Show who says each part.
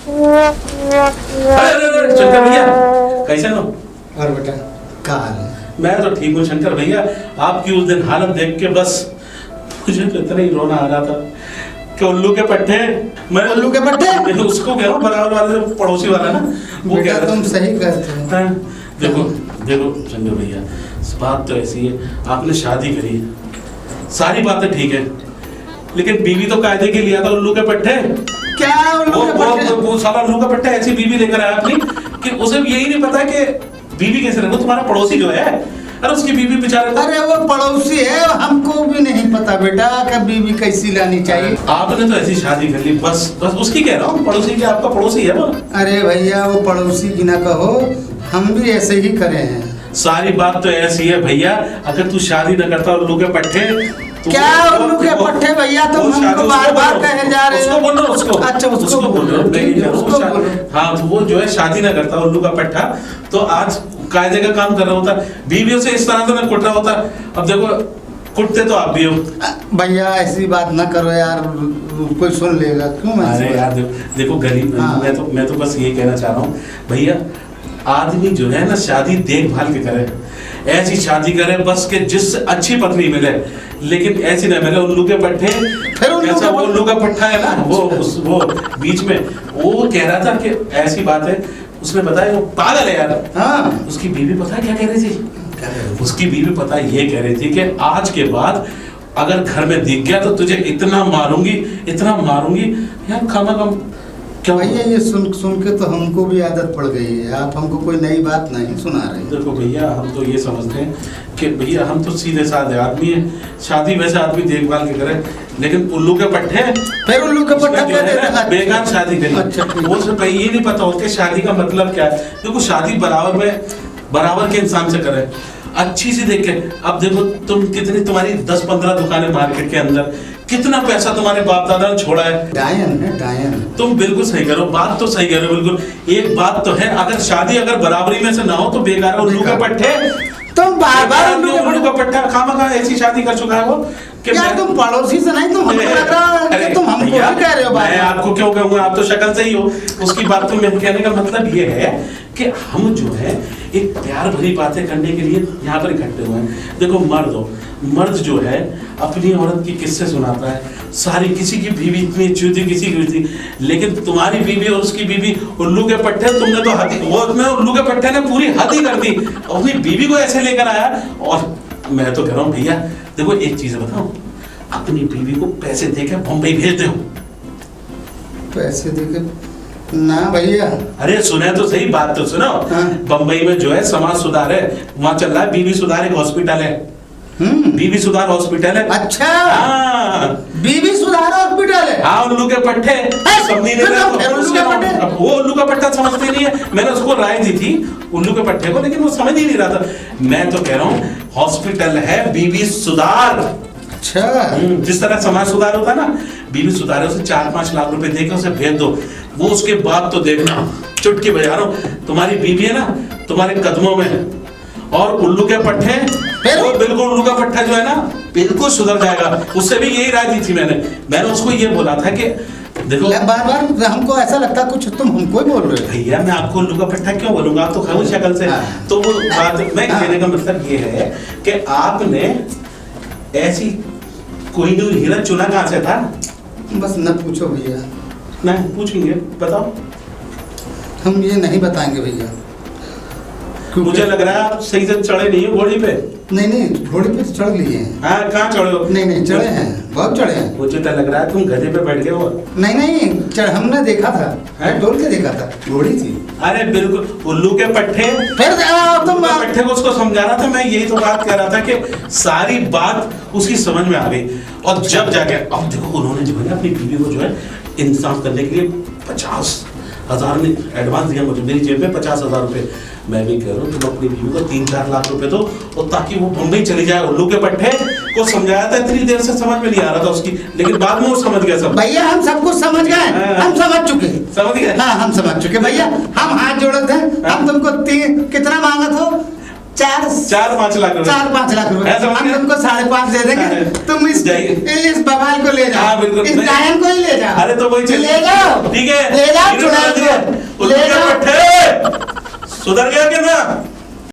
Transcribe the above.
Speaker 1: अरे शंकर भैया, कैसे हो?
Speaker 2: और बेटा क्या हाल है?
Speaker 1: मैं तो ठीक हूँ शंकर भैया। आपकी उस दिन हालत देख के बस मुझे तो इतना ही रोना आ रहा था कि उल्लू के पट्टे। मैं
Speaker 2: उल्लू के पट्टे?
Speaker 1: उसको कह रहा हूँ, बराबर वाले पड़ोसी वाला ना, वो कह
Speaker 2: बेटा
Speaker 1: रहा
Speaker 2: तुम सही कहते हो।
Speaker 1: हाँ, देखो देखो शंकर भैया, बात तो ऐसी है, आपने शादी करी, सारी बातें ठीक है, लेकिन बीवी तो कायदे के लिया था उल्लू के पट्टे।
Speaker 2: क्या उल्लू के पट्टे?
Speaker 1: वो साला उल्लू का पट्टा ऐसी बीवी लेकर आया अपनी कि उसे यही नहीं पता कि बीवी कैसे रहे। वो तुम्हारा पड़ोसी जो है, अरे उसकी बीवी बेचारे को,
Speaker 2: अरे वो पड़ोसी है, हमको भी नहीं पता बेटा कि बीवी कैसी लानी चाहिए।
Speaker 1: आपने तो ऐसी शादी कर ली, बस बस उसकी कह रहा हूँ, पड़ोसी की, आपका पड़ोसी है वो।
Speaker 2: अरे भैया वो पड़ोसी की ना कहो, हम भी ऐसे ही करे हैं।
Speaker 1: सारी बात तो ऐसी है भैया, अगर तू शादी न करता उल्लू के पट्टे तो
Speaker 2: क्या उल्लू के पट्टे भैया? तुम हमको बार बार कहे जा रहे हो।
Speaker 1: उसको बोल रहा हूँ, उसको।
Speaker 2: अच्छा उसको
Speaker 1: बोल रहा हूँ, नहीं,
Speaker 2: उसको बोलो।
Speaker 1: हाँ, तो वो जो है शादी ना करता उल्लू का पट्टा, तो आज कायदे का काम कर रहा होता, बीवियों से इस तरह से ना कुट रहा होता। अब देखो, कुटते तो आप भी हो
Speaker 2: भैया, ऐसी बात ना करो यार, कोई सुन लेगा क्यों? मैं
Speaker 1: अरे यार देखो गरीब,
Speaker 2: हाँ।
Speaker 1: मैं तो बस ये कहना चाह रहा हूँ भैया, आदमी जो है ना शादी देखभाल के करे, ऐसी शादी करे बस के जिससे अच्छी पत्नी मिले, लेकिन ऐसी ना मिले उल्लू के पट्टे।
Speaker 2: फिर
Speaker 1: उल्लू का पट्टा है ना, वो बीच में वो कह रहा था कि ऐसी बात है, उसने बताया, वो पागल है यार।
Speaker 2: हाँ,
Speaker 1: उसकी बीवी पता है क्या कह रही थी? उसकी बीवी पता है ये कह रही थी कि आज के बाद अगर घर में दिख गया तो तुझे इतना मारूंगी यार, खामा कम
Speaker 2: क्या भैया ये सुन के तो हमको भी आदत पड़ गई है। आप हमको कोई नई बात नहीं सुना रहे।
Speaker 1: देखो भैया, हम तो ये समझते हैं कि भैया हम तो सीधे साधे आदमी हैं, शादी वैसे आदमी देखभाल के करे, लेकिन उल्लू के पट्टे,
Speaker 2: फिर उल्लू का पट्टा क्या देता?
Speaker 1: बेकार शादी करी।
Speaker 2: अच्छा, ठीक।
Speaker 1: वो सब ये नहीं पता होता कि शादी का मतलब क्या है। देखो शादी बराबर के इंसान से करे, अच्छी सी देख के। अब देखो तुम कितनी, तुम्हारी 10-15 दुकानें मार्केट के अंदर, कितना पैसा तुम्हारे बाप दादा ने छोड़ा है।
Speaker 2: डायन है डायन।
Speaker 1: तुम बिल्कुल सही करो, बात तो सही करो बिल्कुल। एक बात तो है, अगर शादी अगर बराबरी में से ना हो तो बेकार है। उल्लू के पट्टे,
Speaker 2: तुम बार
Speaker 1: उल्लू का पट्टा खामा ऐसी शादी कर चुका है वो कि
Speaker 2: यार तुम पड़ोसी से नहीं, तुम हमको लग रहा है कि तुम हमको ही कह रहे हो।
Speaker 1: मैं आपको क्यों कहूँगा, आप तो शक्ल से ही हो। उसकी बात तो मेरे कहने का मतलब ये है कि हम जो है एक प्यार भरी बातें करने के लिए यहाँ पर इकट्ठे हुए हैं। देखो मर्द जो है अपनी औरत की किस्से सुनाता है सारी, किसी की बीवी इतनी अच्छी होती, किसी की होती, लेकिन तुम्हारी बीवी और उसकी बीवी उल्लू के पट्टे, तुमने तो हद, वो उसमें उल्लू के पट्टे ने पूरी हद ही कर दी, अपनी बीवी को ऐसे लेकर आया। और मैं तो कह रहा हूँ भैया, देखो एक चीज बताओ, अपनी बीवी को पैसे देकर बम्बई भेज दो।
Speaker 2: पैसे देकर ना भैया।
Speaker 1: अरे सुने तो सही, बात तो सुनो।
Speaker 2: हाँ।
Speaker 1: बम्बई में जो है समाज सुधार है, वहाँ चल रहा है बीवी सुधार, एक हॉस्पिटल है, बीवी सुधार हॉस्पिटल है।
Speaker 2: अच्छा,
Speaker 1: हाँ,
Speaker 2: बीवी सुधार हॉस्पिटल है।
Speaker 1: हाँ, उल्लू के पट्टे समझी नहीं रहे।
Speaker 2: उल्लू के पट्टे,
Speaker 1: वो उल्लू का पट्टा समझते नहीं है। मैंने उसको राय दी थी उल्लू के पट्टे को, लेकिन वो समझ ही नहीं रहा था। मैं तो कह रहा हूँ हॉस्पिटल है बीवी सुधार।
Speaker 2: अच्छा,
Speaker 1: जिस तरह समाज सुधार होता है ना, बीवी सुधार, उसे 4-5 लाख रुपए देके उसे भेज दो। वो उसके बाद तो देखना, चुटकी बजा रहा हूँ, तुम्हारी बीवी है ना तुम्हारे कदमों में है, और उल्लू के पट्टे, वो बिल्कुल उल्लू का पट्टा जो है ना बिल्कुल सुधर जाएगा। उससे भी यही राय दी थी मैंने उसको ये बोला था कि देखो,
Speaker 2: बार हमको ऐसा लगता कुछ तुम हमको ही बोल रहे हो।
Speaker 1: भैया मैं आपको उल्लू का पट्टा क्यों बोलूंगा, आप तो खाऊ शक्ल से। तो वो बात मैं कहने का मतलब ये है कि आपने ऐसी कोई हीरा चुना कहाँ से था?
Speaker 2: बस न पूछो भैया।
Speaker 1: नहीं पूछेंगे, बताओ।
Speaker 2: हम ये नहीं बताएंगे भैया।
Speaker 1: मुझे लग रहा है आप सही से चढ़े नहीं हो घोड़ी पे।
Speaker 2: नहीं, घोड़ी पे तो चढ़ लिए हैं।
Speaker 1: हाँ, कहाँ चढ़े हो?
Speaker 2: नहीं चढ़े हैं, बहुत चढ़े हैं।
Speaker 1: मुझे तो लग रहा है तुम गधे पे बैठ गए हो।
Speaker 2: नहीं, हमने देखा था, तोड़ के देखा था, घोड़ी थी।
Speaker 1: अरे बिल्कुल उल्लू के पट्टे।
Speaker 2: फिर तुम
Speaker 1: पट्टे को उसको समझा रहा था मैं, यही तो बात कह रहा था कि सारी बात उसकी समझ में आ गई। और जब जाके अब देखो, उन्होंने जो है अपनी बीवी को जो है इंसाफ करने के लिए 50,000 ने एडवांस दिया मुझे, मेरी जेब में 50,000 रुपए। मैं भी कह रहा हूँ तुम अपनी बीवी को 3-4 लाख रुपए दो, और ताकि वो मुंबई चली जाए। उल्लू के पट्टे को समझाया था, इतनी देर से समझ में नहीं आ रहा था उसकी, लेकिन बाद में वो समझ गया सब।
Speaker 2: भैया हम सब कुछ समझ गए, हम समझ चुके।
Speaker 1: समझ गए?
Speaker 2: हाँ, हम समझ चुके भैया। हम हाथ जोड़े थे, हम तुमको कितना मांगा था?
Speaker 1: 4-5 लाख रुपए।
Speaker 2: 4-5 लाख रुपए हम तुमको 5.5 दे देंगे। तुम इस बवाल को ले जाओ,
Speaker 1: हाँ, बिल्कुल।
Speaker 2: इस डायन को ही ले जाओ।
Speaker 1: अरे तो वही
Speaker 2: ले जाओ,
Speaker 1: ठीक है,
Speaker 2: ले जाओ।
Speaker 1: सुधर गया कि ना?